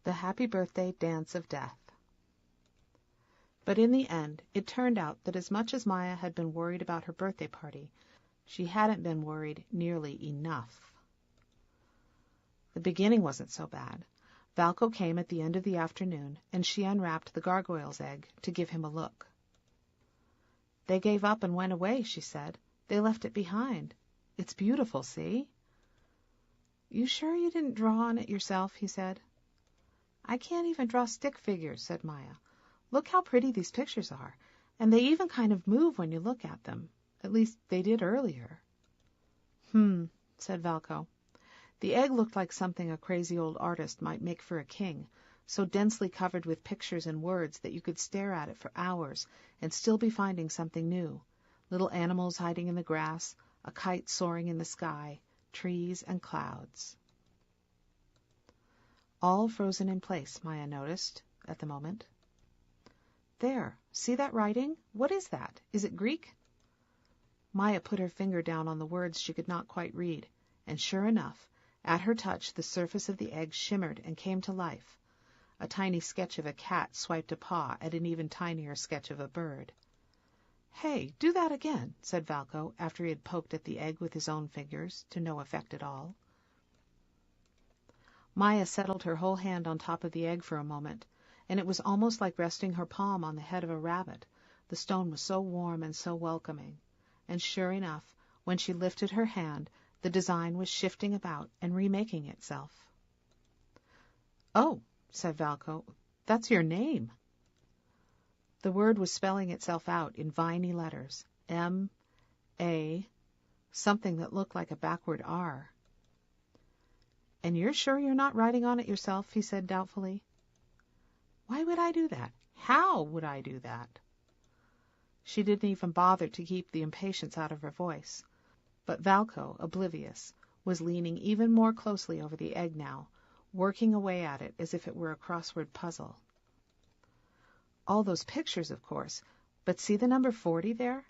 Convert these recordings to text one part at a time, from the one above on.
The Happy Birthday Dance of Death. But in the end, it turned out that as much as Maya had been worried about her birthday party, she hadn't been worried nearly enough. The beginning wasn't so bad. Valko came at the end of the afternoon, and she unwrapped the Gargoyles' egg to give him a look. "They gave up and went away," she said. "They left it behind. It's beautiful, see?" "You sure you didn't draw on it yourself?" he said. "I can't even draw stick figures," said Maya. "Look how pretty these pictures are, and they even kind of move when you look at them. At least they did earlier." Said Valko. The egg looked like something a crazy old artist might make for a king, so densely covered with pictures and words that you could stare at it for hours and still be finding something new. Little animals hiding in the grass, a kite soaring in the sky, trees and clouds. All frozen in place, Maya noticed, at the moment. "There, see that writing? What is that? Is it Greek?" Maya put her finger down on the words she could not quite read, and sure enough, at her touch the surface of the egg shimmered and came to life. A tiny sketch of a cat swiped a paw at an even tinier sketch of a bird. "Hey, do that again," said Valko, after he had poked at the egg with his own fingers, to no effect at all. Maya settled her whole hand on top of the egg for a moment, and it was almost like resting her palm on the head of a rabbit. The stone was so warm and so welcoming. And sure enough, when she lifted her hand, the design was shifting about and remaking itself. "Oh," said Valko, "that's your name." The word was spelling itself out in viney letters. M-A, something that looked like a backward R. "And you're sure you're not writing on it yourself?" he said doubtfully. "Why would I do that? How would I do that?" She didn't even bother to keep the impatience out of her voice. But Valko, oblivious, was leaning even more closely over the egg now, working away at it as if it were a crossword puzzle. "All those pictures, of course, but see the number 40 there?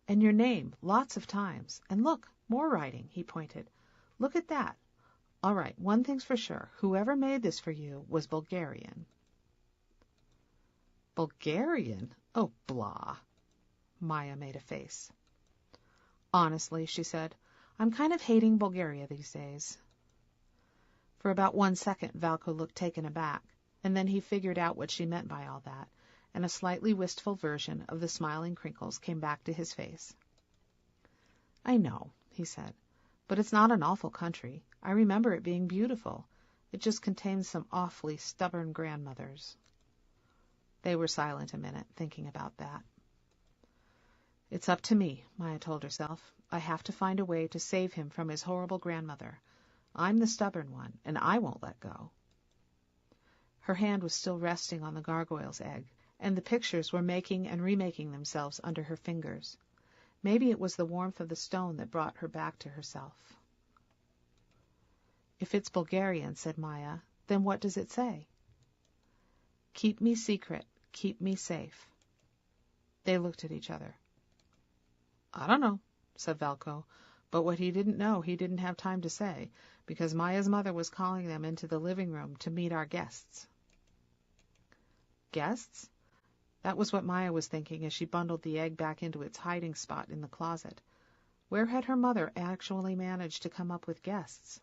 And your name, lots of times. And look, more writing," he pointed. "Look at that. All right, one thing's for sure. Whoever made this for you was Bulgarian." "Bulgarian? Oh, blah." Maya made a face. "Honestly," she said, "I'm kind of hating Bulgaria these days." For about 1 second Valko looked taken aback, and then he figured out what she meant by all that, and a slightly wistful version of the smiling crinkles came back to his face. "I know," he said, "but it's not an awful country. I remember it being beautiful. It just contains some awfully stubborn grandmothers." They were silent a minute, thinking about that. "It's up to me," Maya told herself. "I have to find a way to save him from his horrible grandmother. I'm the stubborn one, and I won't let go." Her hand was still resting on the gargoyle's egg, and the pictures were making and remaking themselves under her fingers. Maybe it was the warmth of the stone that brought her back to herself. "If it's Bulgarian," said Maya, "then what does it say?" "Keep me secret, keep me safe." They looked at each other. "I don't know," said Valko, but what he didn't know he didn't have time to say, because Maya's mother was calling them into the living room to meet our guests. Guests? That was what Maya was thinking as she bundled the egg back into its hiding spot in the closet. Where had her mother actually managed to come up with guests?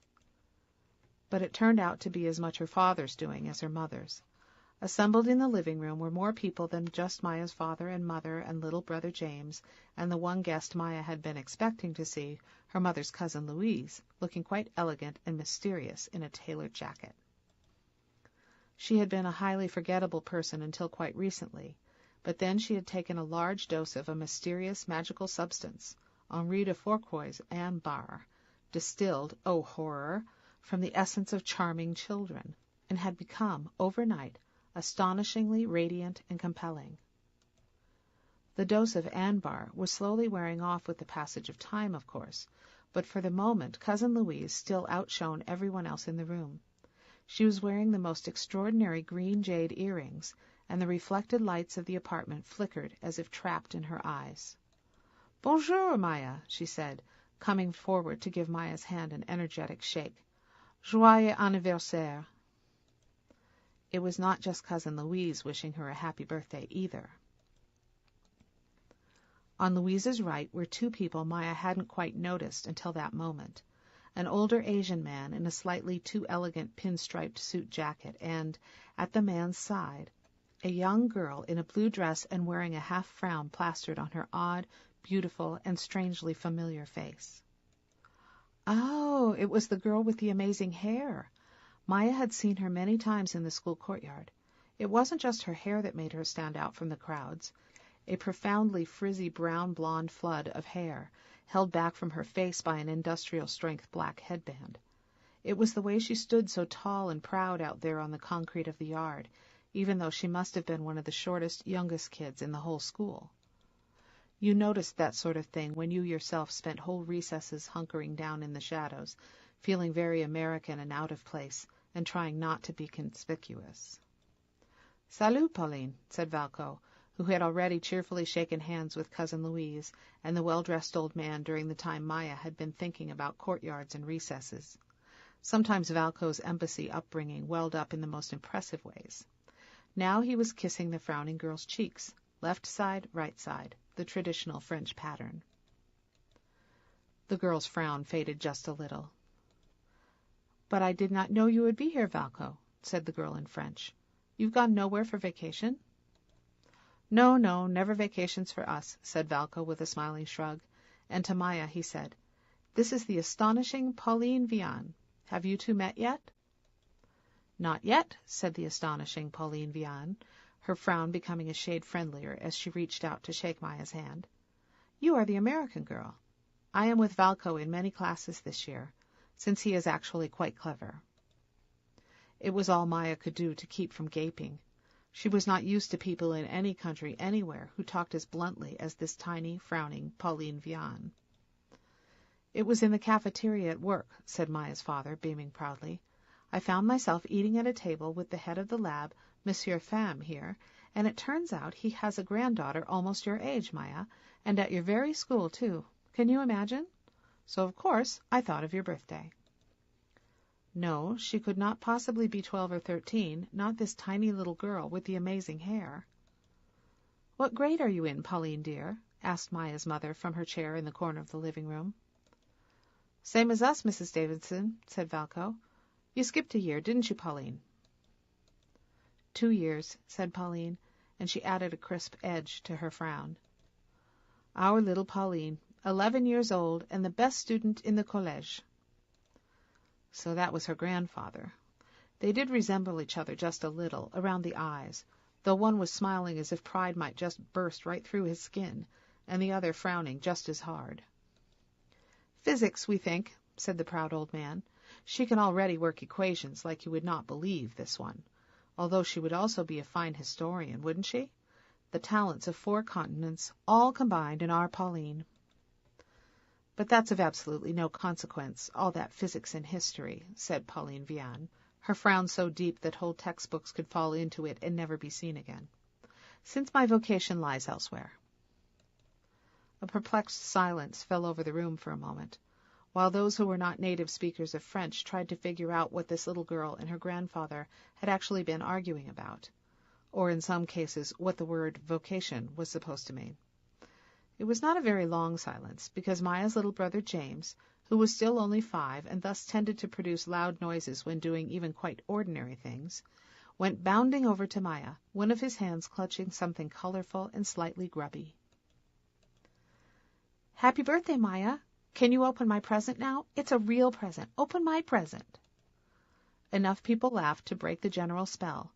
But it turned out to be as much her father's doing as her mother's. Assembled in the living room were more people than just Maya's father and mother and little brother James, and the one guest Maya had been expecting to see, her mother's cousin Louise, looking quite elegant and mysterious in a tailored jacket. She had been a highly forgettable person until quite recently, but then she had taken a large dose of a mysterious magical substance, Henri de Fourcroy's ambar, distilled, oh horror, from the essence of charming children, and had become, overnight, astonishingly radiant and compelling. The dose of ambar was slowly wearing off with the passage of time, of course, but for the moment Cousin Louise still outshone everyone else in the room. She was wearing the most extraordinary green jade earrings, and the reflected lights of the apartment flickered as if trapped in her eyes. "Bonjour, Maya," she said, coming forward to give Maya's hand an energetic shake. "Joyeux anniversaire." It was not just Cousin Louise wishing her a happy birthday either. On Louise's right were two people Maya hadn't quite noticed until that moment. An older Asian man in a slightly too elegant pinstriped suit jacket, and, at the man's side, a young girl in a blue dress and wearing a half-frown plastered on her odd, beautiful, and strangely familiar face. Oh, it was the girl with the amazing hair. Maya had seen her many times in the school courtyard. It wasn't just her hair that made her stand out from the crowds. A profoundly frizzy brown-blonde flood of hair, held back from her face by an industrial-strength black headband. It was the way she stood so tall and proud out there on the concrete of the yard, even though she must have been one of the shortest, youngest kids in the whole school. You noticed that sort of thing when you yourself spent whole recesses hunkering down in the shadows, feeling very American and out of place, and trying not to be conspicuous. "Salut, Pauline," said Valco, who had already cheerfully shaken hands with Cousin Louise and the well-dressed old man during the time Maya had been thinking about courtyards and recesses. Sometimes Valco's embassy upbringing welled up in the most impressive ways. Now he was kissing the frowning girl's cheeks, left side, right side, the traditional French pattern. The girl's frown faded just a little. "But I did not know you would be here, Valco," said the girl in French. "You've gone nowhere for vacation?" "No, never vacations for us," said Valco with a smiling shrug, and to Maya he said, "This is the astonishing Pauline Vian. Have you two met yet?" "Not yet," said the astonishing Pauline Vian, her frown becoming a shade friendlier as she reached out to shake Maya's hand. "You are the American girl. I am with Valco in many classes this year, since he is actually quite clever." It was all Maya could do to keep from gaping. She was not used to people in any country anywhere who talked as bluntly as this tiny, frowning Pauline Vian. "It was in the cafeteria at work," said Maya's father, beaming proudly. "I found myself eating at a table with the head of the lab, Monsieur Pham, here, and it turns out he has a granddaughter almost your age, Maya, and at your very school, too. Can you imagine? So, of course, I thought of your birthday." No, she could not possibly be 12 or 13, not this tiny little girl with the amazing hair. "What grade are you in, Pauline, dear?" asked Maya's mother from her chair in the corner of the living room. "Same as us, Mrs. Davidson," said Valco. "You skipped a year, didn't you, Pauline?" 2 years, said Pauline, and she added a crisp edge to her frown. "Our little Pauline, 11 years old, and the best student in the collège." So that was her grandfather. They did resemble each other just a little, around the eyes, though one was smiling as if pride might just burst right through his skin, and the other frowning just as hard. "Physics, we think," said the proud old man. "She can already work equations like you would not believe, this one. Although she would also be a fine historian, wouldn't she? The talents of 4 continents, all combined in our Pauline." "But that's of absolutely no consequence, all that physics and history," said Pauline Vian, her frown so deep that whole textbooks could fall into it and never be seen again. "Since my vocation lies elsewhere." A perplexed silence fell over the room for a moment, while those who were not native speakers of French tried to figure out what this little girl and her grandfather had actually been arguing about, or in some cases what the word vocation was supposed to mean. It was not a very long silence, because Maya's little brother James, who was still only 5 and thus tended to produce loud noises when doing even quite ordinary things, went bounding over to Maya, one of his hands clutching something colorful and slightly grubby. "Happy birthday, Maya! Can you open my present now? It's a real present. Open my present." Enough people laughed to break the general spell.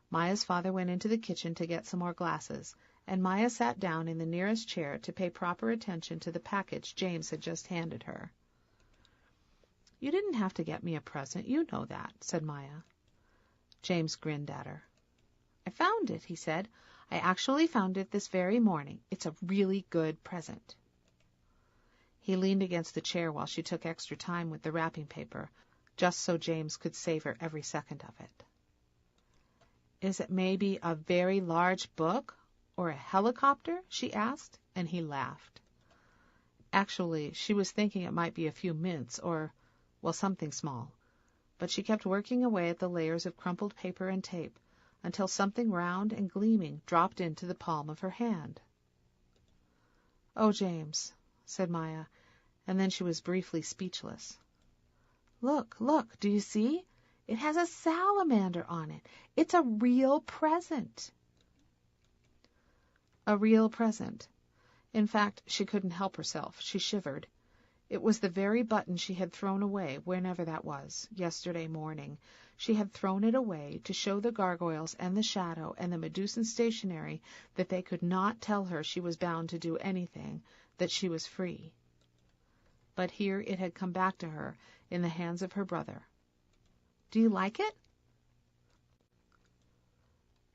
Maya's father went into the kitchen to get some more glasses, and Maya sat down in the nearest chair to pay proper attention to the package James had just handed her. "You didn't have to get me a present, you know that," said Maya. James grinned at her. "I found it," he said. "I actually found it this very morning. It's a really good present." He leaned against the chair while she took extra time with the wrapping paper, just so James could savor every second of it. "Is it maybe a very large book? Or a helicopter?" she asked, and he laughed. Actually, she was thinking it might be a few mints or, well, something small. But she kept working away at the layers of crumpled paper and tape, until something round and gleaming dropped into the palm of her hand. "Oh, James," said Maya, and then she was briefly speechless. "Look, look, do you see? It has a salamander on it. It's a real present." A real present. In fact, she couldn't help herself. She shivered. It was the very button she had thrown away, whenever that was, yesterday morning. She had thrown it away to show the Gargoyles and the Shadow and the Medusan stationery that they could not tell her she was bound to do anything, that she was free. But here it had come back to her in the hands of her brother. "Do you like it?"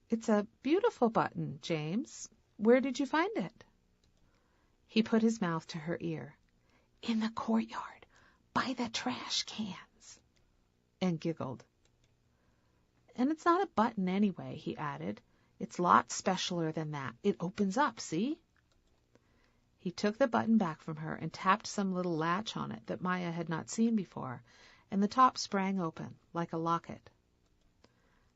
"It's a beautiful button, James. Where did you find it?" He put his mouth to her ear. "In the courtyard, by the trash cans," and giggled. "And it's not a button anyway," he added. "It's lots specialer than that. It opens up, see?" He took the button back from her and tapped some little latch on it that Maya had not seen before, and the top sprang open, like a locket.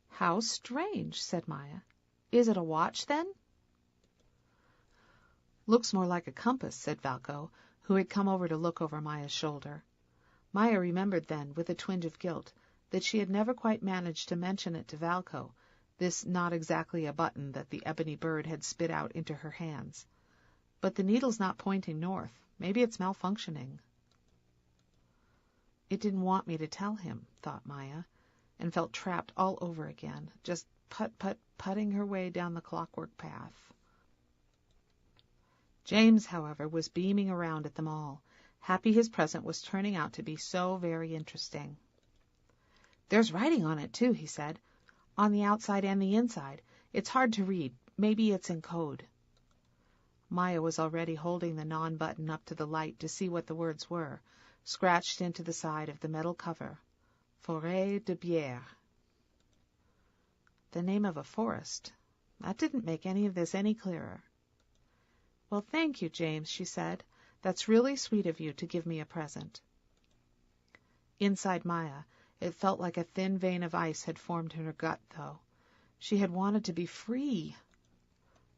"How strange," said Maya. "Is it a watch, then?" "Looks more like a compass," said Valko, who had come over to look over Maya's shoulder. Maya remembered then, with a twinge of guilt, that she had never quite managed to mention it to Valko, this not exactly a button that the ebony bird had spit out into her hands. But the needle's not pointing north. Maybe it's malfunctioning. It didn't want me to tell him, thought Maya, and felt trapped all over again, just putting her way down the clockwork path. James, however, was beaming around at them all, happy his present was turning out to be so very interesting. "There's writing on it, too," he said, "on the outside and the inside. It's hard to read. Maybe it's in code." Maya was already holding the non-button up to the light to see what the words were, scratched into the side of the metal cover. Forêt de Bière. The name of a forest. That didn't make any of this any clearer. "Well, thank you, James," she said. "That's really sweet of you to give me a present." Inside Maya, it felt like a thin vein of ice had formed in her gut, though. She had wanted to be free.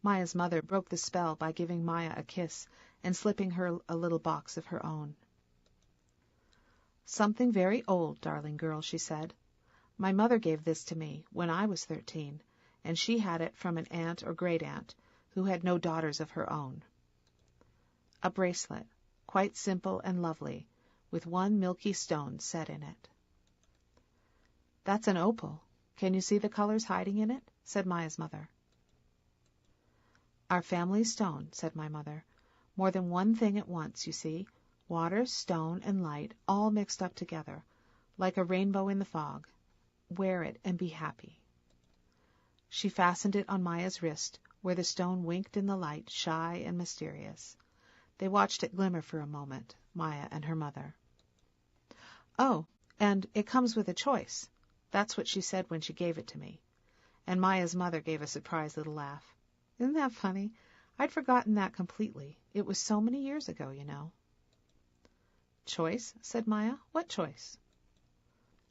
Maya's mother broke the spell by giving Maya a kiss and slipping her a little box of her own. "Something very old, darling girl," she said. "My mother gave this to me when I was 13, and she had it from an aunt or great-aunt who had no daughters of her own. A bracelet, quite simple and lovely, with one milky stone set in it." "That's an opal. Can you see the colors hiding in it?" said Maya's mother. "Our family stone," said my mother. "More than one thing at once, you see. Water, stone, and light, all mixed up together, like a rainbow in the fog. Wear it and be happy." She fastened it on Maya's wrist, where the stone winked in the light, shy and mysterious. They watched it glimmer for a moment, Maya and her mother. "Oh, and it comes with a choice." That's what she said when she gave it to me. And Maya's mother gave a surprised little laugh. "Isn't that funny? I'd forgotten that completely. It was so many years ago, you know." "Choice?" said Maya. "What choice?"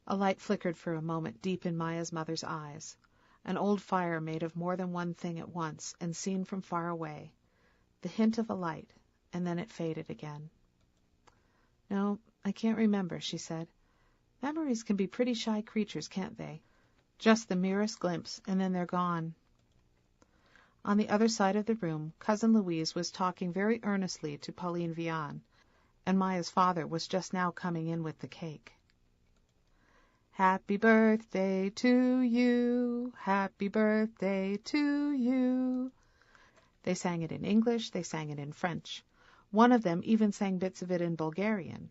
A light flickered for a moment deep in Maya's mother's eyes, an old fire made of more than one thing at once and seen from far away, the hint of a light, and then it faded again. "No, I can't remember," she said. "Memories can be pretty shy creatures, can't they? Just the merest glimpse, and then they're gone." On the other side of the room, Cousin Louise was talking very earnestly to Pauline Vian, and Maya's father was just now coming in with the cake. "Happy birthday to you, happy birthday to you." They sang it in English, they sang it in French. One of them even sang bits of it in Bulgarian.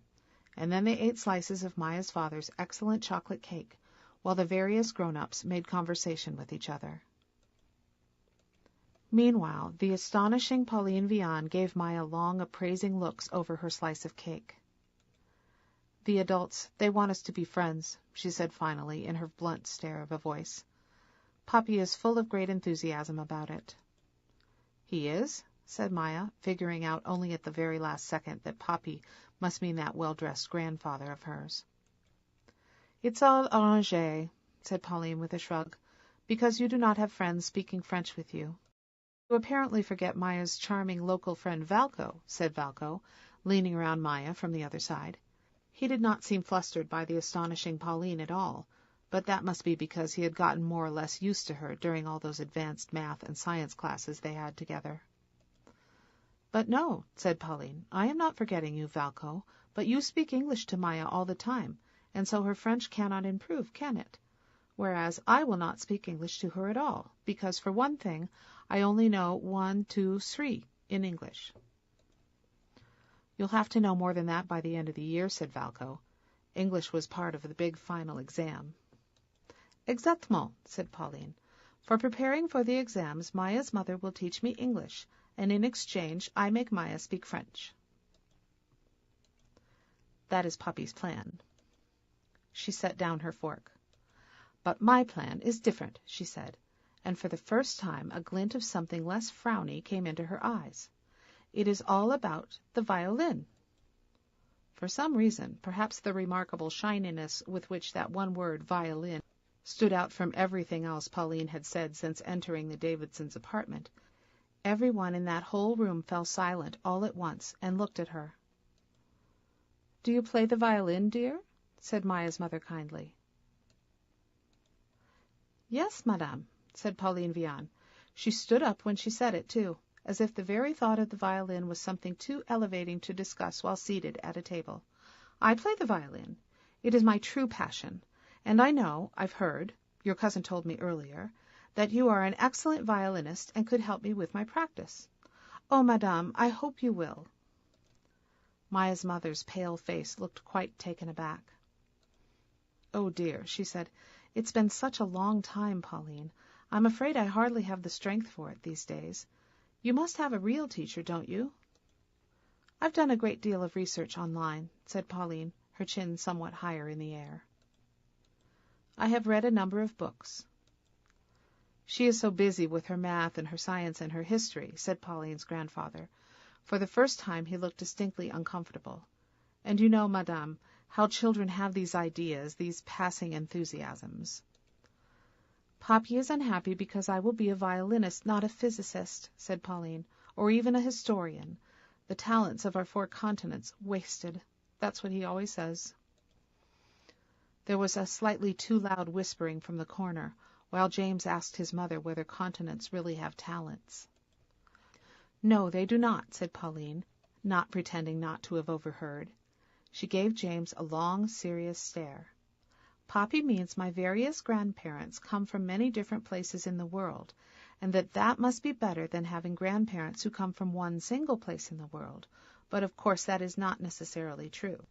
And then they ate slices of Maya's father's excellent chocolate cake, while the various grown-ups made conversation with each other. Meanwhile, the astonishing Pauline Vian gave Maya long, appraising looks over her slice of cake. "The adults, they want us to be friends," she said finally, in her blunt stare of a voice. "Papi is full of great enthusiasm about it." "He is?" said Maya, figuring out only at the very last second that Papi must mean that well-dressed grandfather of hers. "It's all arrangé," said Pauline with a shrug. because you do not have friends speaking French with you. You apparently forget Maya's charming local friend Valko, said Valko, leaning around Maya from the other side. He did not seem flustered by the astonishing Pauline at all, but that must be because he had gotten more or less used to her during all those advanced math and science classes they had together. But no, said Pauline, I am not forgetting you, Valko, but you speak English to Maya all the time, and so her French cannot improve, can it? Whereas I will not speak English to her at all, because, for one thing, I only know 1, 2, 3 in English. You'll have to know more than that by the end of the year, said Valko. English was part of the big final exam. Exactement, said Pauline. For preparing for the exams, Maya's mother will teach me English, and in exchange I make Maya speak French. That is Puppy's plan. She set down her fork. But my plan is different, she said, and for the first time a glint of something less frowny came into her eyes. It is all about the violin. For some reason, perhaps the remarkable shininess with which that one word, violin, stood out from everything else Pauline had said since entering the Davidsons' apartment, everyone in that whole room fell silent all at once and looked at her. "Do you play the violin, dear?" said Maya's mother kindly. "Yes, madame," said Pauline Vian. She stood up when she said it, too, as if the very thought of the violin was something too elevating to discuss while seated at a table. "I play the violin. It is my true passion. And I know, I've heard, your cousin told me earlier, that you are an excellent violinist and could help me with my practice. Oh, madame, I hope you will." Maya's mother's pale face looked quite taken aback. "Oh, dear," she said, "it's been such a long time, Pauline. I'm afraid I hardly have the strength for it these days. You must have a real teacher, don't you?" "I've done a great deal of research online," said Pauline, her chin somewhat higher in the air. "I have read a number of books." "She is so busy with her math and her science and her history," said Pauline's grandfather. For the first time he looked distinctly uncomfortable. "And you know, madame, how children have these ideas, these passing enthusiasms." "Poppy is unhappy because I will be a violinist, not a physicist," said Pauline, "or even a historian. The talents of our 4 continents wasted. That's what he always says." There was a slightly too loud whispering from the corner, while James asked his mother whether continents really have talents. "No, they do not," said Pauline, not pretending not to have overheard. She gave James a long, serious stare. "Poppy means my various grandparents come from many different places in the world, and that must be better than having grandparents who come from one single place in the world, but of course that is not necessarily true.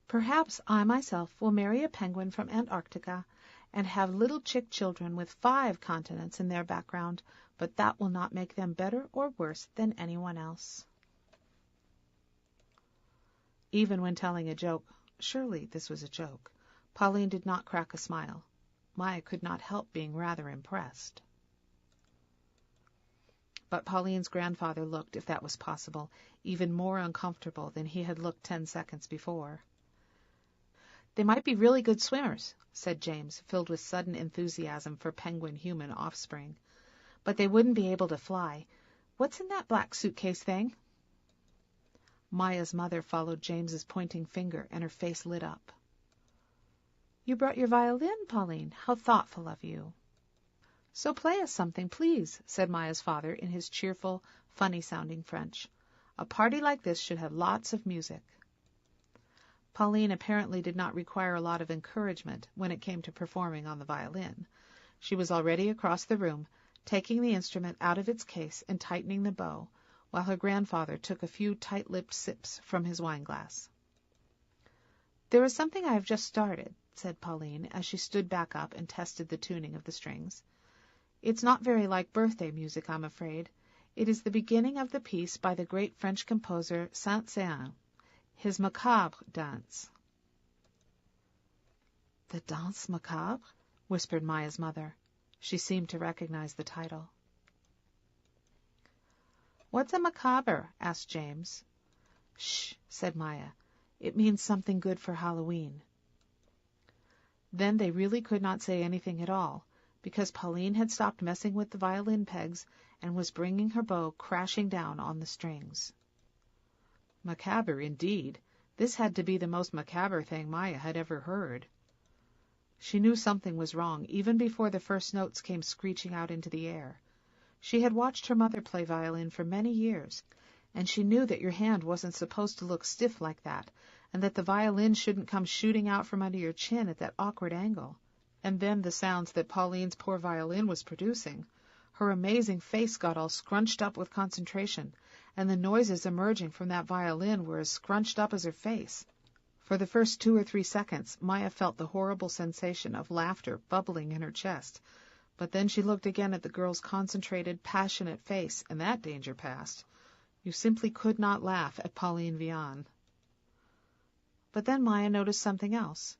Perhaps I myself will marry a penguin from Antarctica and have little chick children with 5 continents in their background, but that will not make them better or worse than anyone else." Even when telling a joke, surely this was a joke, Pauline did not crack a smile. Maya could not help being rather impressed. But Pauline's grandfather looked, if that was possible, even more uncomfortable than he had looked 10 seconds before. "They might be really good swimmers," said James, filled with sudden enthusiasm for penguin-human offspring. "But they wouldn't be able to fly. What's in that black suitcase thing?" Maya's mother followed James's pointing finger, and her face lit up. "You brought your violin, Pauline. How thoughtful of you." "So play us something, please," said Maya's father in his cheerful, funny-sounding French. "A party like this should have lots of music." Pauline apparently did not require a lot of encouragement when it came to performing on the violin. She was already across the room, taking the instrument out of its case and tightening the bow, while her grandfather took a few tight-lipped sips from his wine-glass. "There is something I have just started," said Pauline, as she stood back up and tested the tuning of the strings. "It's not very like birthday music, I'm afraid. It is the beginning of the piece by the great French composer Saint-Saëns, his Macabre dance." "The Danse Macabre?" whispered Maya's mother. She seemed to recognize the title. "What's a macabre?" asked James. "Shh," said Maya. "It means something good for Halloween." Then they really could not say anything at all, because Pauline had stopped messing with the violin pegs and was bringing her bow crashing down on the strings. Macabre, indeed. This had to be the most macabre thing Maya had ever heard. She knew something was wrong even before the first notes came screeching out into the air. She had watched her mother play violin for many years, and she knew that your hand wasn't supposed to look stiff like that, and that the violin shouldn't come shooting out from under your chin at that awkward angle. And then the sounds that Pauline's poor violin was producing. Her amazing face got all scrunched up with concentration, and the noises emerging from that violin were as scrunched up as her face. For the first 2 or 3 seconds, Maya felt the horrible sensation of laughter bubbling in her chest, but then she looked again at the girl's concentrated, passionate face, and that danger passed. You simply could not laugh at Pauline Vian. But then Maya noticed something else.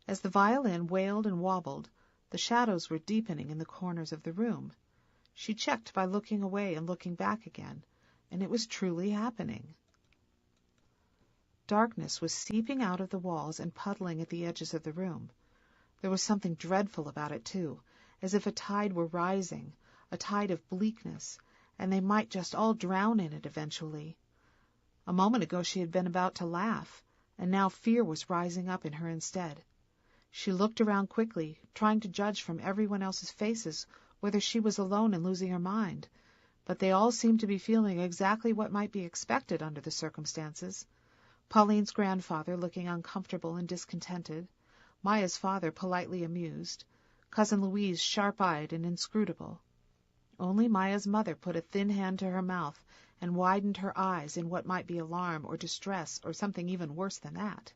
As the violin wailed and wobbled, the shadows were deepening in the corners of the room. She checked by looking away and looking back again, and it was truly happening. Darkness was seeping out of the walls and puddling at the edges of the room. There was something dreadful about it, too, as if a tide were rising, a tide of bleakness, and they might just all drown in it eventually. A moment ago she had been about to laugh, and now fear was rising up in her instead. She looked around quickly, trying to judge from everyone else's faces whether she was alone in losing her mind, but they all seemed to be feeling exactly what might be expected under the circumstances. Pauline's grandfather looking uncomfortable and discontented, Maya's father politely amused, Cousin Louise sharp-eyed and inscrutable. Only Maya's mother put a thin hand to her mouth and widened her eyes in what might be alarm or distress or something even worse than that.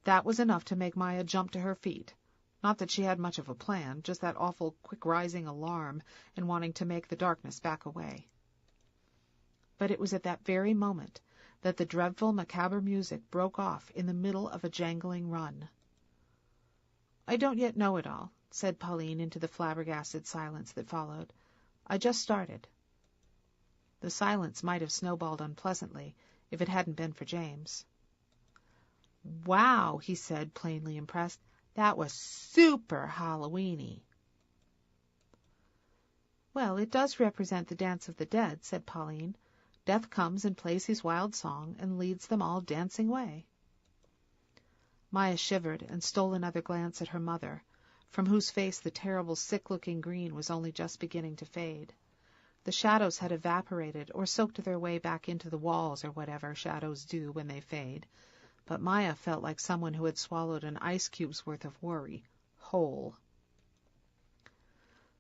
That was enough to make Maya jump to her feet. Not that she had much of a plan, just that awful quick-rising alarm and wanting to make the darkness back away. But it was at that very moment that the dreadful macabre music broke off in the middle of a jangling run. "I don't yet know it all," said Pauline into the flabbergasted silence that followed. "I just started." The silence might have snowballed unpleasantly if it hadn't been for James. "Wow," he said, plainly impressed. "That was super Halloween-y." "Well, it does represent the Dance of the Dead," said Pauline. "Death comes and plays his wild song and leads them all dancing away." Maya shivered and stole another glance at her mother, from whose face the terrible sick-looking green was only just beginning to fade. The shadows had evaporated or soaked their way back into the walls or whatever shadows do when they fade, but Maya felt like someone who had swallowed an ice cube's worth of worry, whole.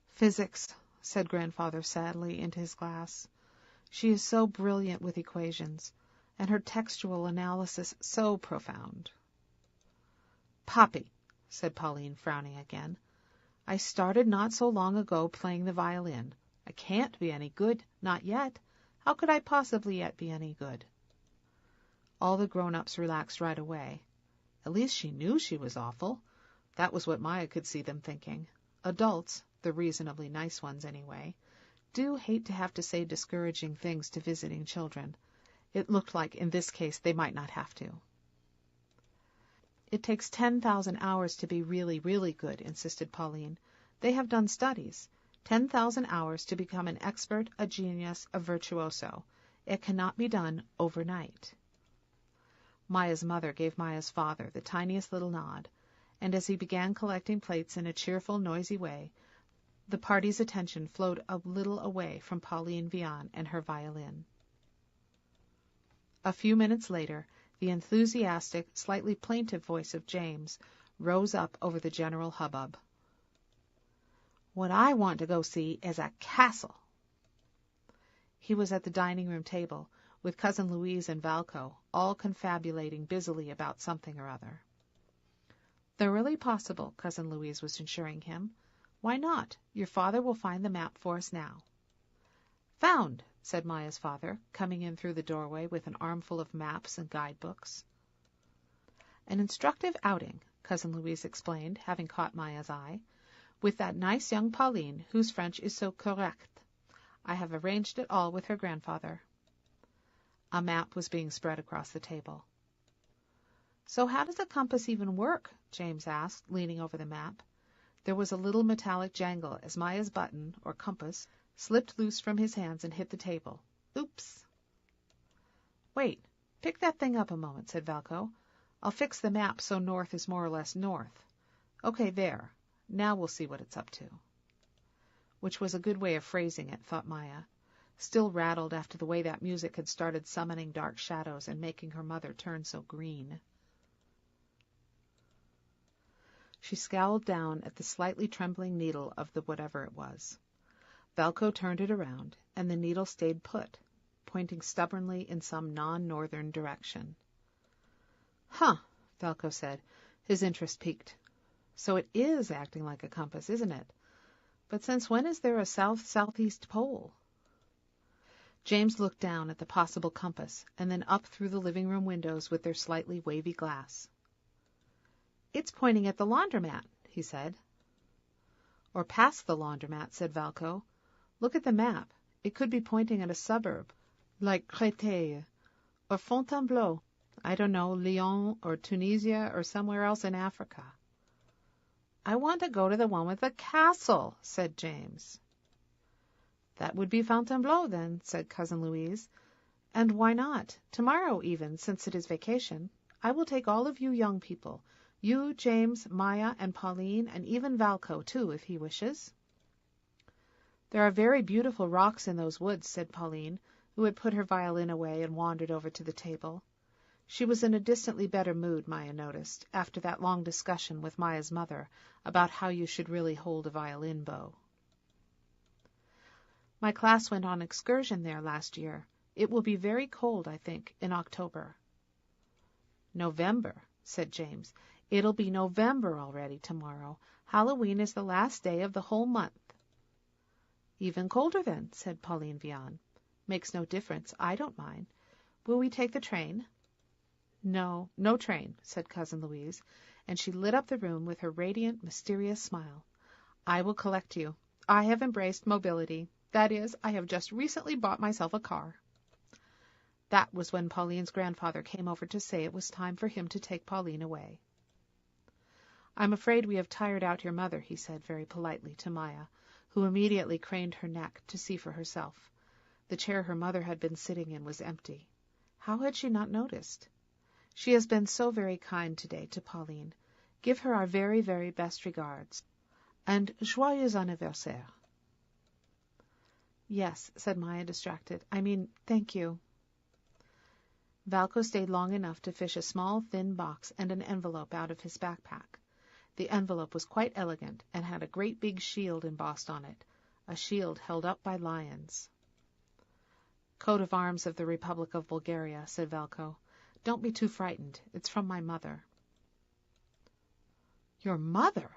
"Physics," said Grandfather sadly into his glass. "She is so brilliant with equations, and her textual analysis so profound." "Poppy," said Pauline, frowning again. "I started not so long ago playing the violin. I can't be any good, not yet. How could I possibly yet be any good?" All the grown-ups relaxed right away. At least she knew she was awful. That was what Maya could see them thinking. Adults, the reasonably nice ones anyway, do hate to have to say discouraging things to visiting children. It looked like in this case they might not have to. "It takes 10,000 hours to be really, really good," insisted Pauline. "They have done studies. 10,000 hours to become an expert, a genius, a virtuoso. It cannot be done overnight." Maya's mother gave Maya's father the tiniest little nod, and as he began collecting plates in a cheerful, noisy way, the party's attention flowed a little away from Pauline Vian and her violin. A few minutes later, the enthusiastic, slightly plaintive voice of James rose up over the general hubbub. "What I want to go see is a castle." He was at the dining-room table, with Cousin Louise and Valco, all confabulating busily about something or other. "Thoroughly possible," Cousin Louise was assuring him. "Why not? Your father will find the map for us now." "Found," said Maya's father, coming in through the doorway with an armful of maps and guidebooks. "An instructive outing," Cousin Louise explained, having caught Maya's eye, "with that nice young Pauline, whose French is so correct. I have arranged it all with her grandfather." A map was being spread across the table. "So how does a compass even work?" James asked, leaning over the map. There was a little metallic jangle as Maya's button, or compass, slipped loose from his hands and hit the table. Oops! Wait, pick that thing up a moment, said Valco. I'll fix the map so north is more or less north. Okay, there. Now we'll see what it's up to. Which was a good way of phrasing it, thought Maya, still rattled after the way that music had started summoning dark shadows and making her mother turn so green. She scowled down at the slightly trembling needle of the whatever it was. Valco turned it around, and the needle stayed put, pointing stubbornly in some non-northern direction. Huh, Valco said, his interest piqued. So it is acting like a compass, isn't it? But since when is there a south-southeast pole? James looked down at the possible compass, and then up through the living room windows with their slightly wavy glass. It's pointing at the laundromat, he said. Or past the laundromat, said Valco. Look at the map. It could be pointing at a suburb, like Créteil, or Fontainebleau. I don't know, Lyon, or Tunisia, or somewhere else in Africa. I want to go to the one with the castle, said James. That would be Fontainebleau, then, said Cousin Louise. And why not? Tomorrow even, since it is vacation. I will take all of you young people. You, James, Maya, and Pauline, and even Valco, too, if he wishes. There are very beautiful rocks in those woods, said Pauline, who had put her violin away and wandered over to the table. She was in a distantly better mood, Maya noticed, after that long discussion with Maya's mother about how you should really hold a violin bow. My class went on excursion there last year. It will be very cold, I think, in October. November, said James. It'll be November already tomorrow. Halloween is the last day of the whole month. Even colder then, said Pauline Vian. Makes no difference. I don't mind. Will we take the train? No, no train, said Cousin Louise, and she lit up the room with her radiant, mysterious smile. I will collect you. I have embraced mobility. That is, I have just recently bought myself a car. That was when Pauline's grandfather came over to say it was time for him to take Pauline away. I'm afraid we have tired out your mother, he said very politely to Maya, who immediately craned her neck to see for herself. The chair her mother had been sitting in was empty. How had she not noticed? She has been so very kind today to Pauline. Give her our very, very best regards. And joyeux anniversaire. Yes, said Maya, distracted. I mean, thank you. Valco stayed long enough to fish a small, thin box and an envelope out of his backpack. The envelope was quite elegant and had a great big shield embossed on it, a shield held up by lions. Coat of arms of the Republic of Bulgaria, said Valco. Don't be too frightened. It's from my mother. Your mother?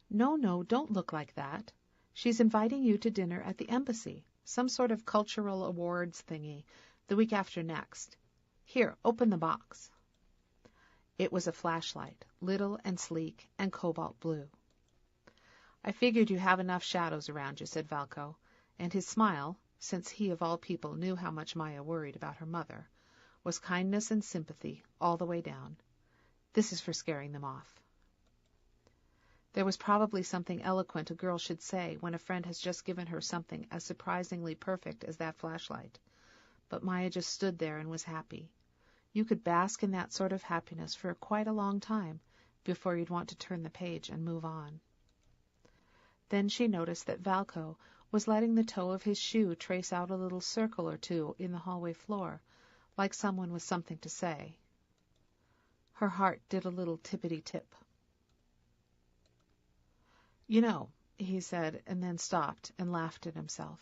No, don't look like that. She's inviting you to dinner at the embassy, some sort of cultural awards thingy, the week after next. Here, open the box. It was a flashlight, little and sleek and cobalt blue. I figured you have enough shadows around you, said Valco, and his smile, since he of all people knew how much Maya worried about her mother, was kindness and sympathy all the way down. This is for scaring them off. There was probably something eloquent a girl should say when a friend has just given her something as surprisingly perfect as that flashlight, but Maya just stood there and was happy. You could bask in that sort of happiness for quite a long time before you'd want to turn the page and move on. Then she noticed that Valco was letting the toe of his shoe trace out a little circle or two in the hallway floor, like someone with something to say. Her heart did a little tippity-tip. You know, he said, and then stopped and laughed at himself.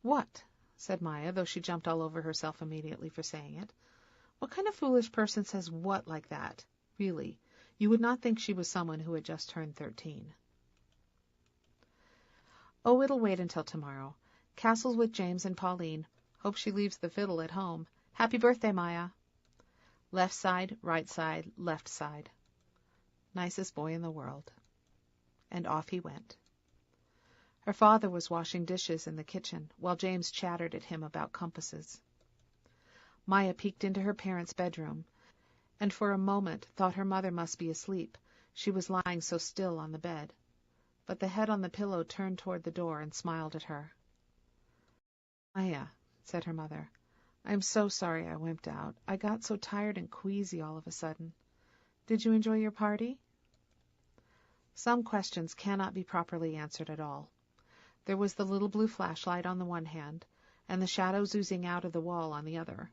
What? Said Maya, though she jumped all over herself immediately for saying it. What kind of foolish person says what like that? Really, you would not think she was someone who had just turned 13. Oh, it'll wait until tomorrow. Castles with James and Pauline. Hope she leaves the fiddle at home. Happy birthday, Maya. Left side, right side, left side. Nicest boy in the world. And off he went. Her father was washing dishes in the kitchen, while James chattered at him about compasses. Maya peeked into her parents' bedroom, and for a moment thought her mother must be asleep, she was lying so still on the bed. But the head on the pillow turned toward the door and smiled at her. "Maya," said her mother, "I'm so sorry I wimped out. I got so tired and queasy all of a sudden. Did you enjoy your party?" Some questions cannot be properly answered at all. There was the little blue flashlight on the one hand, and the shadows oozing out of the wall on the other.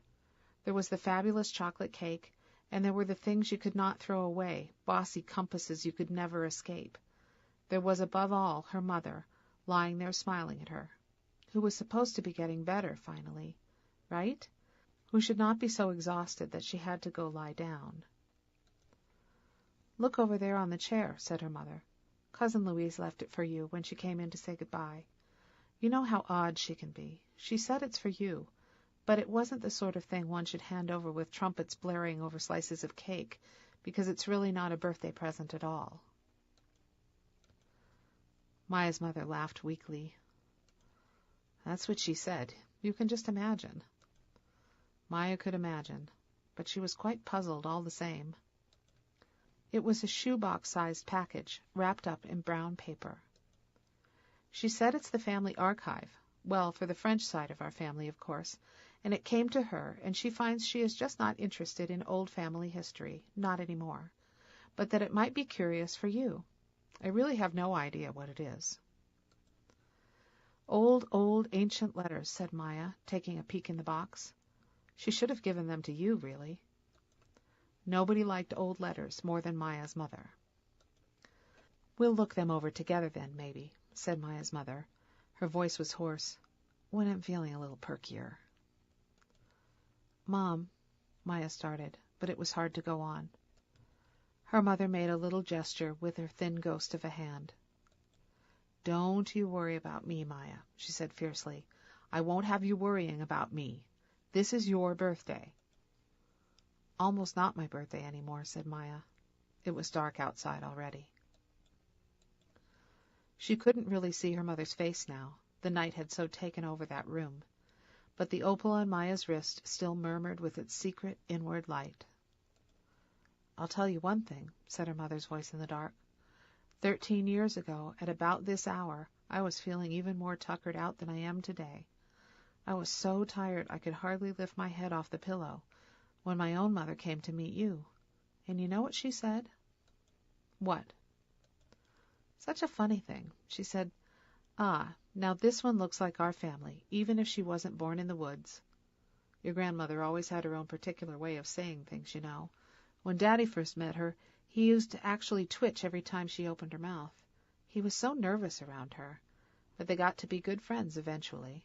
There was the fabulous chocolate cake, and there were the things you could not throw away, bossy compasses you could never escape. There was above all her mother, lying there smiling at her, who was supposed to be getting better finally, right? Who should not be so exhausted that she had to go lie down. "Look over there on the chair," said her mother. "Cousin Louise left it for you when she came in to say good-bye. You know how odd she can be. She said it's for you, but it wasn't the sort of thing one should hand over with trumpets blaring over slices of cake, because it's really not a birthday present at all." Maya's mother laughed weakly. "That's what she said. You can just imagine." Maya could imagine, but she was quite puzzled all the same. It was a shoebox-sized package, wrapped up in brown paper. "She said it's the family archive, well, for the French side of our family, of course, and it came to her, and she finds she is just not interested in old family history, not any more, but that it might be curious for you. I really have no idea what it is." Old, ancient letters," said Maya, taking a peek in the box. She should have given them to you, really. Nobody liked old letters more than Maya's mother. "We'll look them over together then, maybe," said Maya's mother. Her voice was hoarse. "When I'm feeling a little perkier." "Mom," Maya started, but it was hard to go on. Her mother made a little gesture with her thin ghost of a hand. "Don't you worry about me, Maya," she said fiercely. "I won't have you worrying about me. This is your birthday." "Almost not my birthday anymore," said Maya. It was dark outside already. She couldn't really see her mother's face now. The night had so taken over that room. But the opal on Maya's wrist still murmured with its secret inward light. "I'll tell you one thing," said her mother's voice in the dark. 13 years ago, at about this hour, I was feeling even more tuckered out than I am today. I was so tired I could hardly lift my head off the pillow when my own mother came to meet you. And you know what she said?" "What?" "Such a funny thing. She said, 'Ah, now this one looks like our family, even if she wasn't born in the woods.' Your grandmother always had her own particular way of saying things, you know. When Daddy first met her, he used to actually twitch every time she opened her mouth. He was so nervous around her. But they got to be good friends eventually."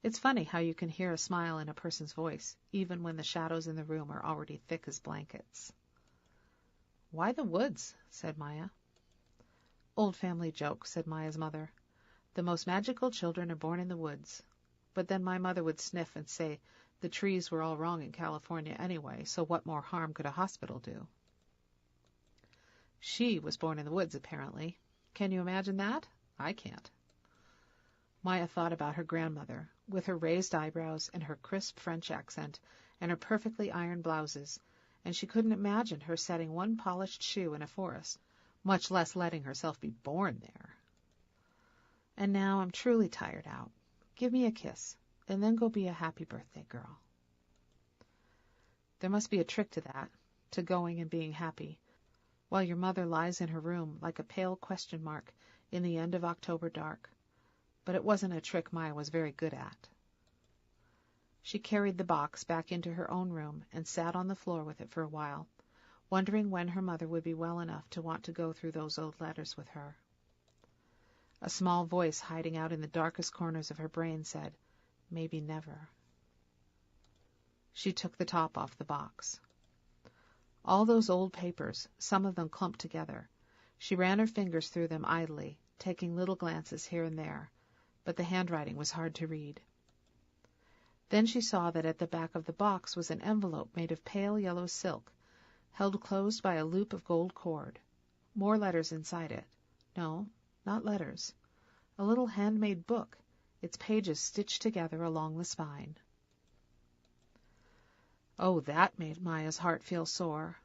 It's funny how you can hear a smile in a person's voice, even when the shadows in the room are already thick as blankets. "Why the woods?" said Maya. "Old family joke," said Maya's mother. "The most magical children are born in the woods." But then my mother would sniff and say the trees were all wrong in California anyway, so what more harm could a hospital do? She was born in the woods, apparently. Can you imagine that? I can't. Maya thought about her grandmother, with her raised eyebrows and her crisp French accent and her perfectly ironed blouses, and she couldn't imagine her setting one polished shoe in a forest, much less letting herself be born there. "And now I'm truly tired out. Give me a kiss, and then go be a happy birthday girl." There must be a trick to that, to going and being happy, while your mother lies in her room like a pale question mark in the end of October dark. But it wasn't a trick Maya was very good at. She carried the box back into her own room and sat on the floor with it for a while, wondering when her mother would be well enough to want to go through those old letters with her. A small voice hiding out in the darkest corners of her brain said, "Maybe never." She took the top off the box. All those old papers, some of them clumped together. She ran her fingers through them idly, taking little glances here and there, but the handwriting was hard to read. Then she saw that at the back of the box was an envelope made of pale yellow silk, held closed by a loop of gold cord. More letters inside it. No, not letters. A little handmade book, its pages stitched together along the spine. Oh, that made Maya's heart feel sore.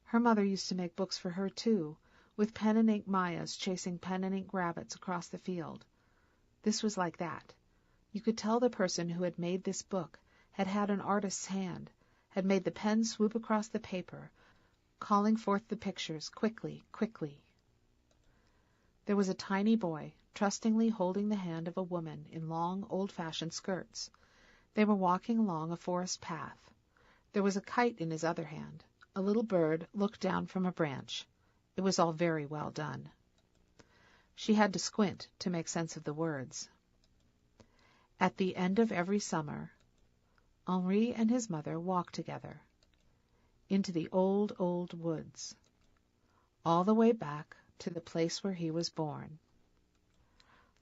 Her mother used to make books for her, too, with pen and ink Mayas chasing pen and ink rabbits across the field. This was like that. You could tell the person who had made this book had had an artist's hand, had made the pen swoop across the paper, calling forth the pictures quickly, quickly. There was a tiny boy, trustingly holding the hand of a woman in long, old-fashioned skirts. They were walking along a forest path. There was a kite in his other hand. A little bird looked down from a branch. It was all very well done. She had to squint to make sense of the words. At the end of every summer, Henri and his mother walked together into the old, old woods, all the way back to the place where he was born.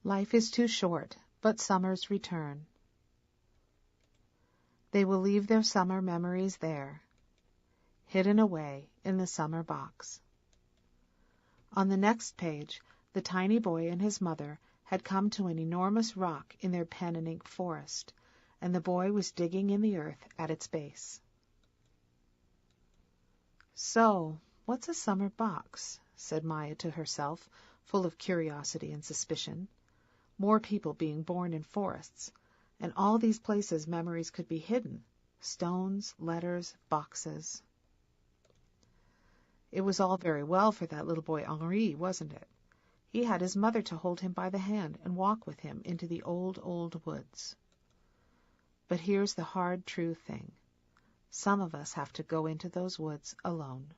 Life is too short, but summers return. They will leave their summer memories there, hidden away in the summer box. On the next page, the tiny boy and his mother had come to an enormous rock in their pen and ink forest, and the boy was digging in the earth at its base. "So, what's a summer box?" said Maya to herself, full of curiosity and suspicion. More people being born in forests, and all these places memories could be hidden. Stones, letters, boxes. It was all very well for that little boy Henri, wasn't it? He had his mother to hold him by the hand and walk with him into the old, old woods. But here's the hard, true thing. Some of us have to go into those woods alone.